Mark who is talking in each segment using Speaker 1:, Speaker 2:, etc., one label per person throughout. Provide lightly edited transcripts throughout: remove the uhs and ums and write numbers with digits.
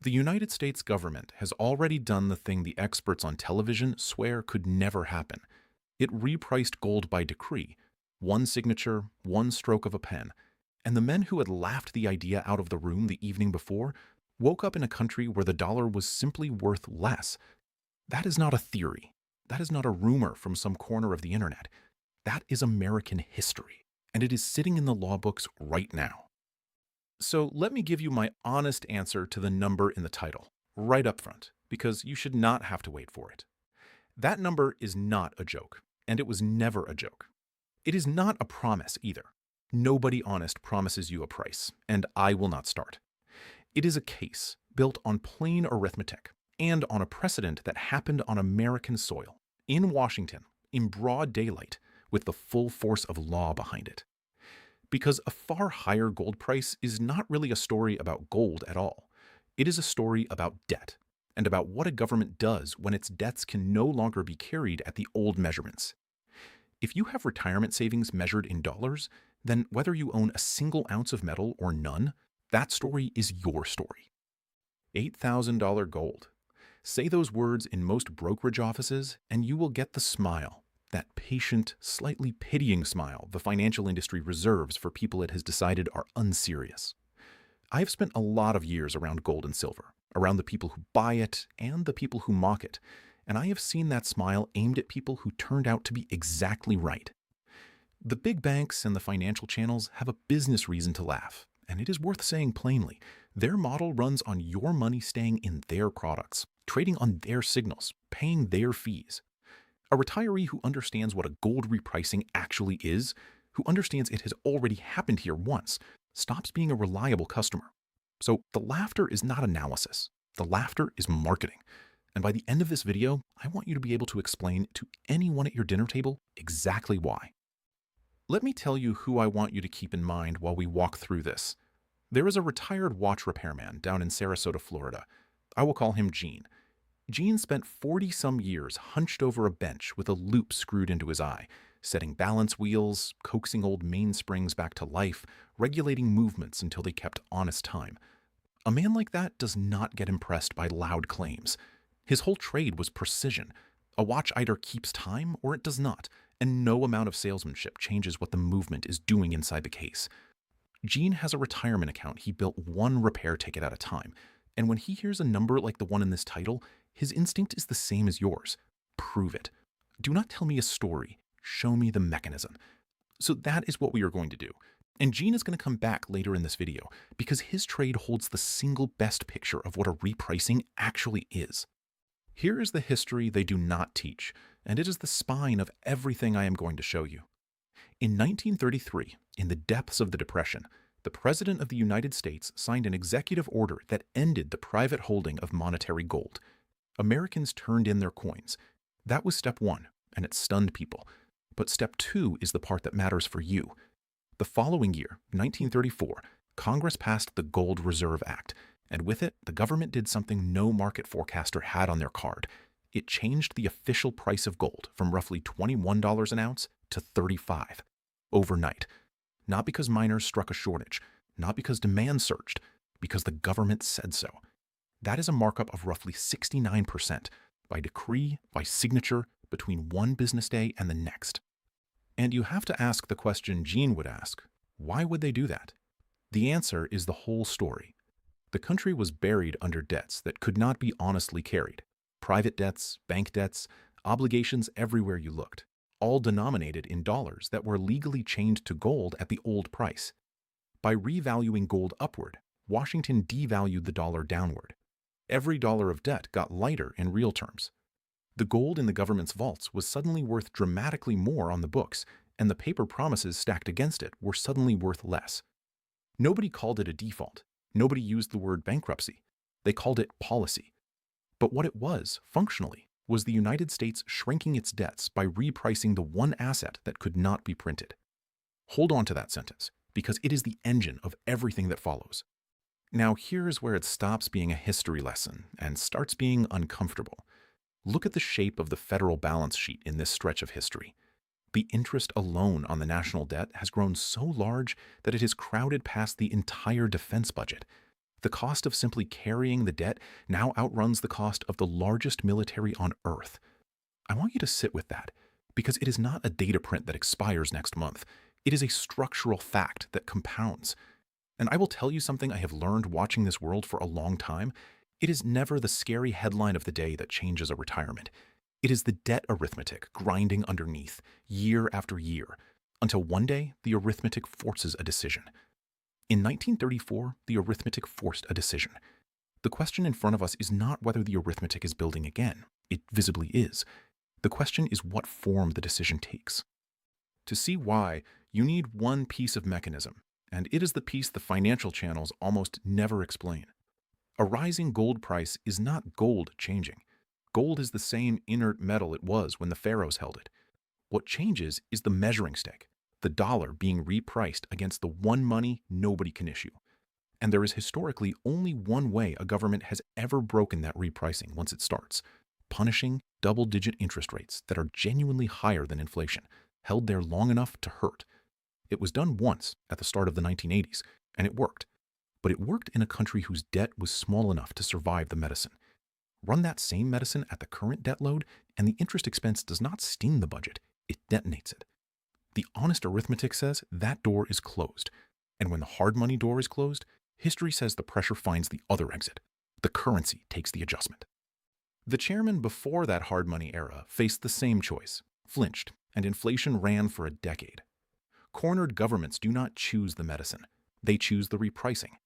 Speaker 1: The United States government has already done the thing the experts on television swear could never happen. It repriced gold by decree, one signature, one stroke of a pen, and the men who had laughed the idea out of the room the evening before woke up in a country where the dollar was simply worth less. That is not a theory. That is not a rumor from some corner of the internet. That is American history, and it is sitting in the law books right now. So let me give you my honest answer to the number in the title, right up front, because you should not have to wait for it. That number is not a joke, and it was never a joke. It is not a promise either. Nobody honest promises you a price, and I will not start. It is a case built on plain arithmetic and on a precedent that happened on American soil, in Washington, in broad daylight, with the full force of law behind it. Because a far higher gold price is not really a story about gold at all. It is a story about debt, and about what a government does when its debts can no longer be carried at the old measurements. If you have retirement savings measured in dollars, then whether you own a single ounce of metal or none, that story is your story. $8,000 gold. Say those words in most brokerage offices, and you will get the smile, that patient, slightly pitying smile the financial industry reserves for people it has decided are unserious. I have spent a lot of years around gold and silver, around the people who buy it and the people who mock it, and I have seen that smile aimed at people who turned out to be exactly right. The big banks and the financial channels have a business reason to laugh, and it is worth saying plainly, their model runs on your money staying in their products, trading on their signals, paying their fees. A retiree who understands what a gold repricing actually is, who understands it has already happened here once, stops being a reliable customer. So the laughter is not analysis. The laughter is marketing. And by the end of this video, I want you to be able to explain to anyone at your dinner table exactly why. Let me tell you who I want you to keep in mind while we walk through this. There is a retired watch repairman down in Sarasota, Florida. I will call him Gene. Gene spent 40-some years hunched over a bench with a loop screwed into his eye, setting balance wheels, coaxing old mainsprings back to life, regulating movements until they kept honest time. A man like that does not get impressed by loud claims. His whole trade was precision. A watch either keeps time or it does not, and no amount of salesmanship changes what the movement is doing inside the case. Gene has a retirement account he built one repair ticket at a time, and when he hears a number like the one in this title, his instinct is the same as yours. Prove it. Do not tell me a story. Show me the mechanism. So that is what we are going to do. And Gene is going to come back later in this video because his trade holds the single best picture of what a repricing actually is. Here is the history they do not teach, and it is the spine of everything I am going to show you. In 1933, in the depths of the Depression, the President of the United States signed an executive order that ended the private holding of monetary gold. Americans turned in their coins. That was step one, and it stunned people. But step two is the part that matters for you. The following year, 1934, Congress passed the Gold Reserve Act, and with it, the government did something no market forecaster had on their card. It changed the official price of gold from roughly $21 an ounce to $35 overnight. Not because miners struck a shortage, not because demand surged, because the government said so. That is a markup of roughly 69%, by decree, by signature, between one business day and the next. And you have to ask the question Gene would ask, why would they do that? The answer is the whole story. The country was buried under debts that could not be honestly carried. Private debts, bank debts, obligations everywhere you looked, all denominated in dollars that were legally chained to gold at the old price. By revaluing gold upward, Washington devalued the dollar downward. Every dollar of debt got lighter in real terms. The gold in the government's vaults was suddenly worth dramatically more on the books, and the paper promises stacked against it were suddenly worth less. Nobody called it a default. Nobody used the word bankruptcy. They called it policy. But what it was, functionally, was the United States shrinking its debts by repricing the one asset that could not be printed. Hold on to that sentence, because it is the engine of everything that follows. Now here's where it stops being a history lesson and starts being uncomfortable. Look at the shape of the federal balance sheet in this stretch of history. The interest alone on the national debt has grown so large that it has crowded past the entire defense budget. The cost of simply carrying the debt now outruns the cost of the largest military on Earth. I want you to sit with that, because it is not a data print that expires next month. It is a structural fact that compounds. And I will tell you something I have learned watching this world for a long time. It is never the scary headline of the day that changes a retirement. It is the debt arithmetic grinding underneath, year after year, until one day the arithmetic forces a decision. In 1934, the arithmetic forced a decision. The question in front of us is not whether the arithmetic is building again. It visibly is. The question is what form the decision takes. To see why, you need one piece of mechanism, and it is the piece the financial channels almost never explain. A rising gold price is not gold changing. Gold is the same inert metal it was when the pharaohs held it. What changes is the measuring stick, the dollar being repriced against the one money nobody can issue. And there is historically only one way a government has ever broken that repricing once it starts: punishing double-digit interest rates that are genuinely higher than inflation, held there long enough to hurt. It was done once at the start of the 1980s, and it worked. But it worked in a country whose debt was small enough to survive the medicine. Run that same medicine at the current debt load, and the interest expense does not sting the budget, it detonates it. The honest arithmetic says that door is closed. And when the hard money door is closed, history says the pressure finds the other exit. The currency takes the adjustment. The chairman before that hard money era faced the same choice, flinched, and inflation ran for a decade. Cornered governments do not choose the medicine. They choose the repricing.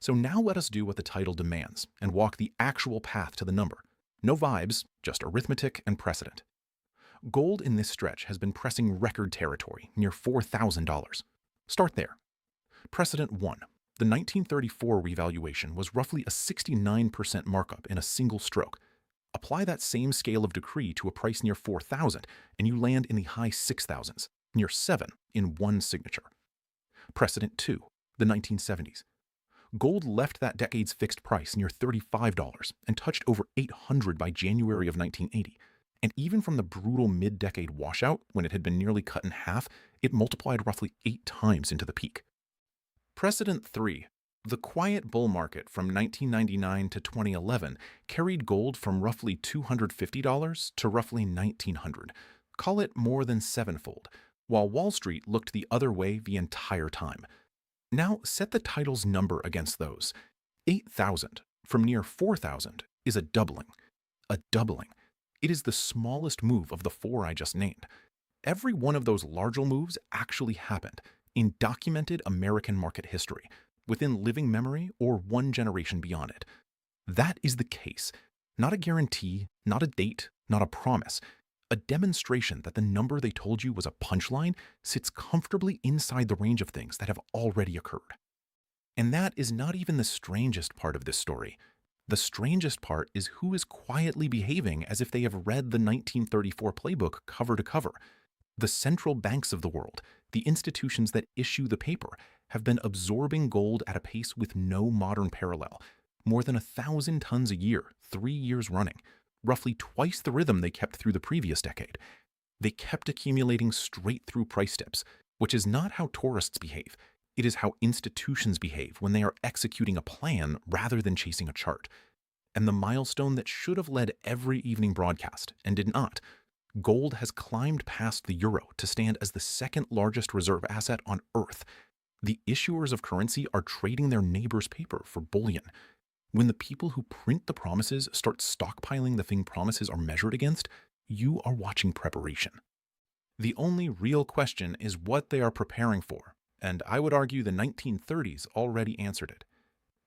Speaker 1: So now let us do what the title demands and walk the actual path to the number. No vibes, just arithmetic and precedent. Gold in this stretch has been pressing record territory, near $4,000. Start there. Precedent 1. The 1934 revaluation was roughly a 69% markup in a single stroke. Apply that same scale of decree to a price near 4,000, and you land in the high 6,000s, near 7 in one signature. Precedent 2. The 1970s. Gold left that decade's fixed price near $35 and touched over $800 by January of 1980. And even from the brutal mid-decade washout, when it had been nearly cut in half, it multiplied roughly 8 times into the peak. Precedent 3. The quiet bull market from 1999 to 2011 carried gold from roughly $250 to roughly $1,900. Call it more than sevenfold, while Wall Street looked the other way the entire time. Now set the title's number against those. 8,000 from near 4,000 is a doubling. A doubling. It is the smallest move of the 4 I just named. Every one of those larger moves actually happened in documented American market history, within living memory or one generation beyond it. That is the case. Not a guarantee, not a date, not a promise. A demonstration that the number they told you was a punchline sits comfortably inside the range of things that have already occurred. And that is not even the strangest part of this story. The strangest part is who is quietly behaving as if they have read the 1934 playbook cover to cover. The central banks of the world, the institutions that issue the paper, have been absorbing gold at a pace with no modern parallel. More than 1,000 tons a year, 3 years running. Roughly twice the rhythm they kept through the previous decade. They kept accumulating straight through price dips, which is not how tourists behave. It is how institutions behave when they are executing a plan rather than chasing a chart. And the milestone that should have led every evening broadcast, and did not, gold has climbed past the euro to stand as the second largest reserve asset on Earth. The issuers of currency are trading their neighbor's paper for bullion. When the people who print the promises start stockpiling the thing promises are measured against, you are watching preparation. The only real question is what they are preparing for, and I would argue the 1930s already answered it.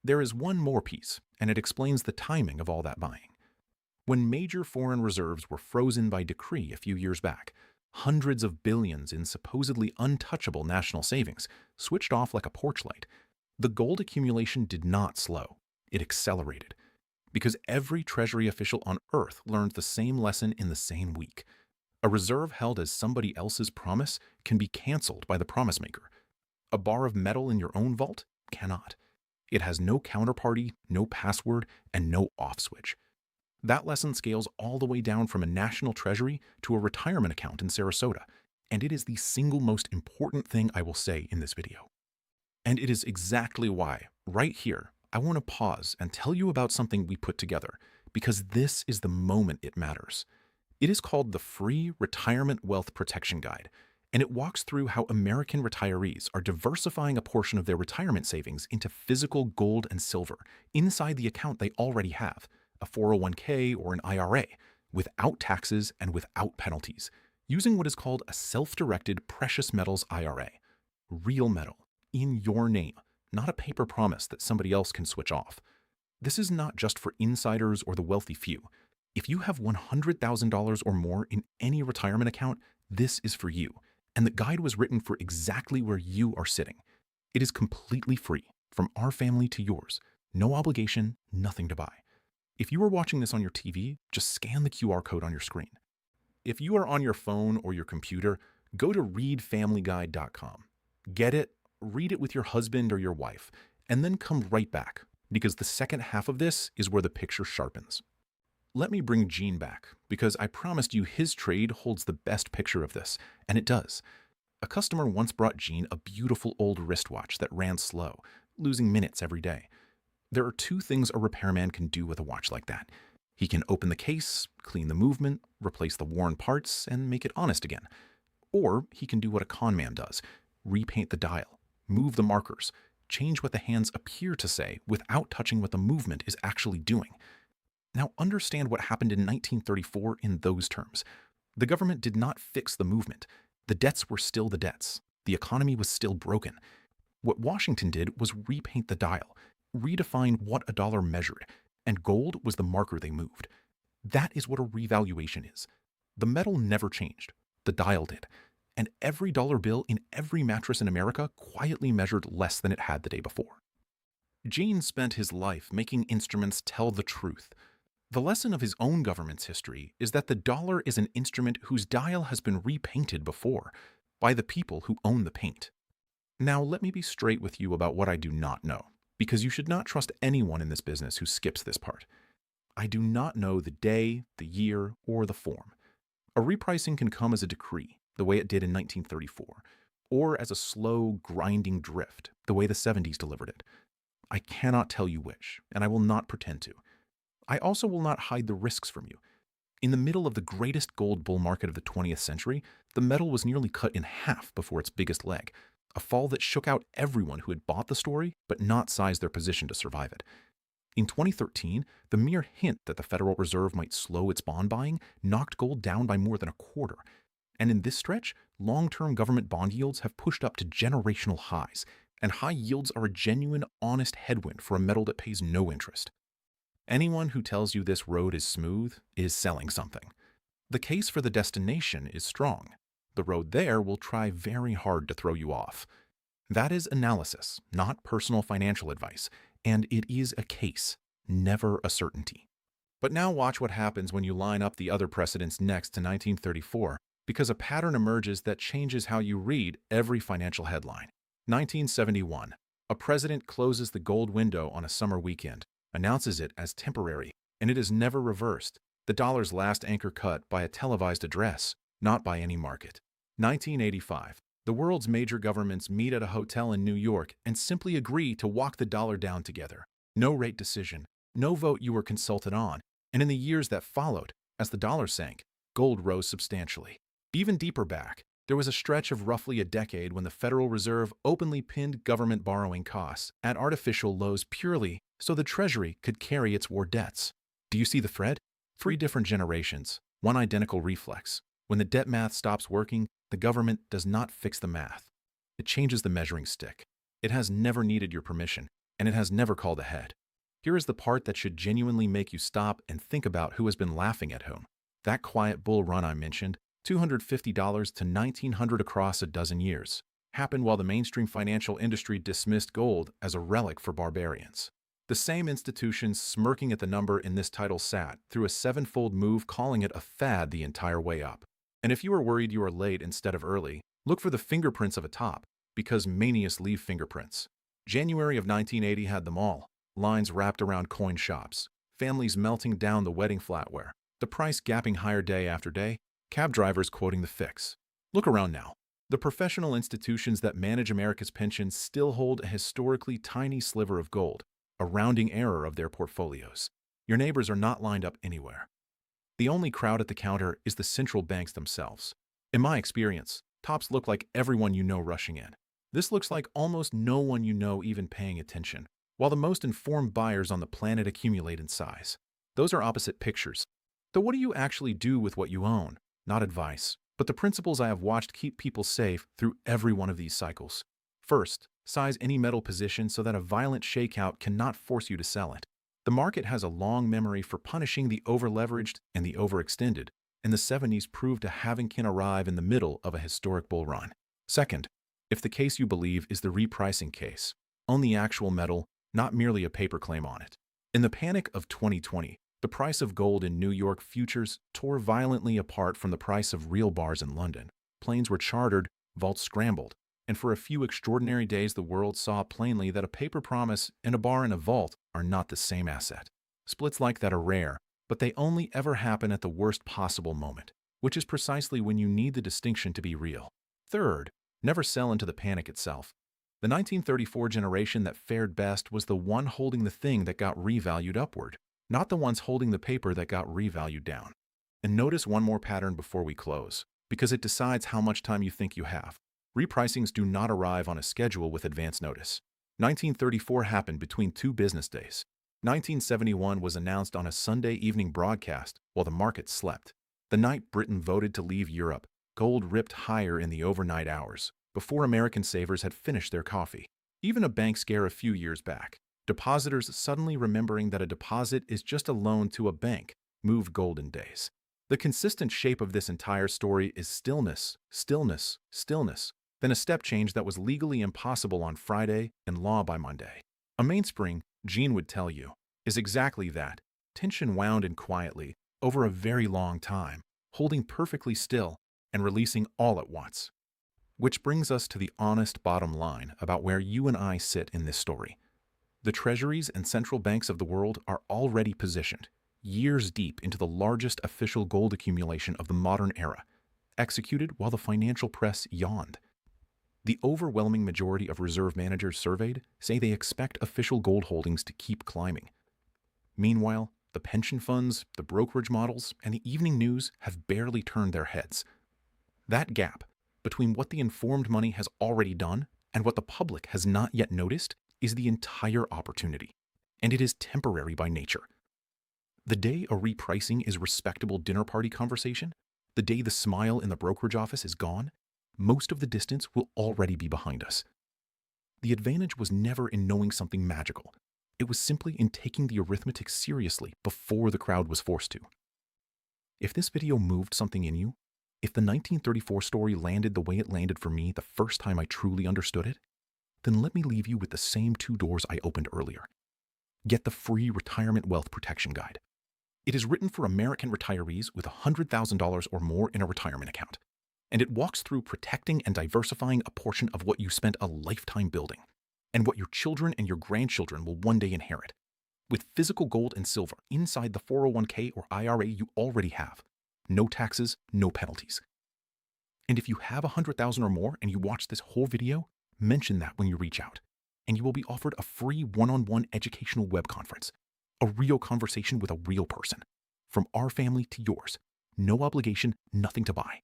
Speaker 1: There is one more piece, and it explains the timing of all that buying. When major foreign reserves were frozen by decree a few years back, hundreds of billions in supposedly untouchable national savings switched off like a porch light. The gold accumulation did not slow. It accelerated. Because every Treasury official on Earth learned the same lesson in the same week. A reserve held as somebody else's promise can be canceled by the promise maker. A bar of metal in your own vault cannot. It has no counterparty, no password, and no off switch. That lesson scales all the way down from a national treasury to a retirement account in Sarasota, and it is the single most important thing I will say in this video. And it is exactly why, right here, I want to pause and tell you about something we put together, because this is the moment it matters. It is called the Free Retirement Wealth Protection Guide, and it walks through how American retirees are diversifying a portion of their retirement savings into physical gold and silver inside the account they already have, a 401k or an IRA, without taxes and without penalties, using what is called a self-directed precious metals IRA. Real metal, in your name, not a paper promise that somebody else can switch off. This is not just for insiders or the wealthy few. If you have $100,000 or more in any retirement account, this is for you. And the guide was written for exactly where you are sitting. It is completely free, from our family to yours. No obligation, nothing to buy. If you are watching this on your TV, just scan the QR code on your screen. If you are on your phone or your computer, go to readfamilyguide.com. Get it, read it with your husband or your wife, and then come right back, because the second half of this is where the picture sharpens. Let me bring Gene back, because I promised you his trade holds the best picture of this, and it does. A customer once brought Gene a beautiful old wristwatch that ran slow, losing minutes every day. There are two things a repairman can do with a watch like that. He can open the case, clean the movement, replace the worn parts, and make it honest again. Or he can do what a con man does: repaint the dial, move the markers, change what the hands appear to say without touching what the movement is actually doing. Now understand what happened in 1934 in those terms. The government did not fix the movement. The debts were still the debts. The economy was still broken. What Washington did was repaint the dial, redefine what a dollar measured, and gold was the marker they moved. That is what a revaluation is. The metal never changed. The dial did. And every dollar bill in every mattress in America quietly measured less than it had the day before. Gene spent his life making instruments tell the truth. The lesson of his own government's history is that the dollar is an instrument whose dial has been repainted before, by the people who own the paint. Now let me be straight with you about what I do not know, because you should not trust anyone in this business who skips this part. I do not know the day, the year, or the form. A repricing can come as a decree, the way it did in 1934, or as a slow, grinding drift, the way the 70s delivered it. I cannot tell you which, and I will not pretend to. I also will not hide the risks from you. In the middle of the greatest gold bull market of the 20th century, the metal was nearly cut in half before its biggest leg, a fall that shook out everyone who had bought the story but not sized their position to survive it. In 2013, the mere hint that the Federal Reserve might slow its bond buying knocked gold down by more than a quarter. And in this stretch, long-term government bond yields have pushed up to generational highs, and high yields are a genuine, honest headwind for a metal that pays no interest. Anyone who tells you this road is smooth is selling something. The case for the destination is strong. The road there will try very hard to throw you off. That is analysis, not personal financial advice, and it is a case, never a certainty. But now watch what happens when you line up the other precedents next to 1934, because a pattern emerges that changes how you read every financial headline. 1971. A president closes the gold window on a summer weekend, announces it as temporary, and it is never reversed. The dollar's last anchor cut by a televised address, not by any market. 1985. The world's major governments meet at a hotel in New York and simply agree to walk the dollar down together. No rate decision, no vote you were consulted on, and in the years that followed, as the dollar sank, gold rose substantially. Even deeper back, there was a stretch of roughly a decade when the Federal Reserve openly pinned government borrowing costs at artificial lows purely so the Treasury could carry its war debts. Do you see the thread? 3 different generations, one identical reflex. When the debt math stops working, the government does not fix the math. It changes the measuring stick. It has never needed your permission, and it has never called ahead. Here is the part that should genuinely make you stop and think about who has been laughing at whom. That quiet bull run I mentioned, $250 to $1,900 across a dozen years, happened while the mainstream financial industry dismissed gold as a relic for barbarians. The same institutions smirking at the number in this title sat through a 7-fold move calling it a fad the entire way up. And if you are worried you are late instead of early, look for the fingerprints of a top, because manias leave fingerprints. January of 1980 had them all. Lines wrapped around coin shops, families melting down the wedding flatware, the price gapping higher day after day, cab drivers quoting the fix. Look around now. The professional institutions that manage America's pensions still hold a historically tiny sliver of gold, a rounding error of their portfolios. Your neighbors are not lined up anywhere. The only crowd at the counter is the central banks themselves. In my experience, tops look like everyone you know rushing in. This looks like almost no one you know even paying attention, while the most informed buyers on the planet accumulate in size. Those are opposite pictures. Though what do you actually do with what you own? Not advice, but the principles I have watched keep people safe through every one of these cycles. First, size any metal position so that a violent shakeout cannot force you to sell it. The market has a long memory for punishing the over-leveraged and the overextended, and the 70s proved a having can arrive in the middle of a historic bull run. Second, if the case you believe is the repricing case, own the actual metal, not merely a paper claim on it. In the panic of 2020, the price of gold in New York futures tore violently apart from the price of real bars in London. Planes were chartered, vaults scrambled, and for a few extraordinary days the world saw plainly that a paper promise and a bar in a vault are not the same asset. Splits like that are rare, but they only ever happen at the worst possible moment, which is precisely when you need the distinction to be real. Third, never sell into the panic itself. The 1934 generation that fared best was the one holding the thing that got revalued upward, not the ones holding the paper that got revalued down. And notice one more pattern before we close, because it decides how much time you think you have. Repricings do not arrive on a schedule with advance notice. 1934 happened between 2 business days. 1971 was announced on a Sunday evening broadcast while the market slept. The night Britain voted to leave Europe, gold ripped higher in the overnight hours, before American savers had finished their coffee. Even a bank scare a few years back, depositors suddenly remembering that a deposit is just a loan to a bank, moved gold in days. The consistent shape of this entire story is stillness, stillness, stillness, then a step change that was legally impossible on Friday and law by Monday. A mainspring, Gene would tell you, is exactly that, tension wound in quietly, over a very long time, holding perfectly still and releasing all at once. Which brings us to the honest bottom line about where you and I sit in this story. The treasuries and central banks of the world are already positioned, years deep into the largest official gold accumulation of the modern era, executed while the financial press yawned. The overwhelming majority of reserve managers surveyed say they expect official gold holdings to keep climbing. Meanwhile, the pension funds, the brokerage models, and the evening news have barely turned their heads. That gap between what the informed money has already done and what the public has not yet noticed is the entire opportunity, and it is temporary by nature. The day a repricing is respectable dinner party conversation, the day the smile in the brokerage office is gone, most of the distance will already be behind us. The advantage was never in knowing something magical. It was simply in taking the arithmetic seriously before the crowd was forced to. If this video moved something in you, if the 1934 story landed the way it landed for me the first time I truly understood it, then let me leave you with the same 2 doors I opened earlier. Get the free Retirement Wealth Protection Guide. It is written for American retirees with $100,000 or more in a retirement account, and it walks through protecting and diversifying a portion of what you spent a lifetime building, and what your children and your grandchildren will one day inherit, with physical gold and silver inside the 401k or IRA you already have. No taxes, no penalties. And if you have $100,000 or more and you watch this whole video, mention that when you reach out, and you will be offered a free one-on-one educational web conference, a real conversation with a real person, from our family to yours. No obligation, nothing to buy.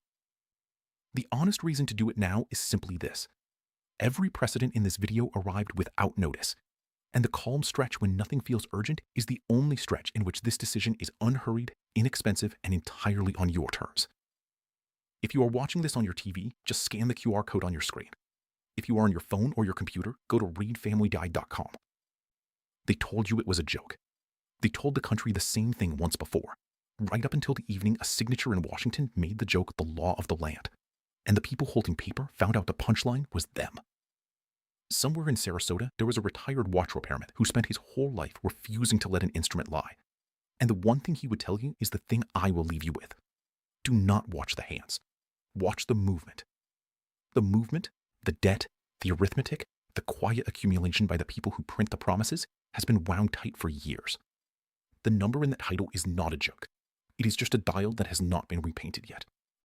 Speaker 1: The honest reason to do it now is simply this. Every precedent in this video arrived without notice, and the calm stretch when nothing feels urgent is the only stretch in which this decision is unhurried, inexpensive, and entirely on your terms. If you are watching this on your TV, just scan the QR code on your screen. If you are on your phone or your computer, go to readfamilyguide.com. They told you it was a joke. They told the country the same thing once before. Right up until the evening a signature in Washington made the joke the law of the land, and the people holding paper found out the punchline was them. Somewhere in Sarasota, there was a retired watch repairman who spent his whole life refusing to let an instrument lie. And the one thing he would tell you is the thing I will leave you with. Do not watch the hands. Watch the movement. The movement, the debt, the arithmetic, the quiet accumulation by the people who print the promises has been wound tight for years. The number in that title is not a joke. It is just a dial that has not been repainted yet.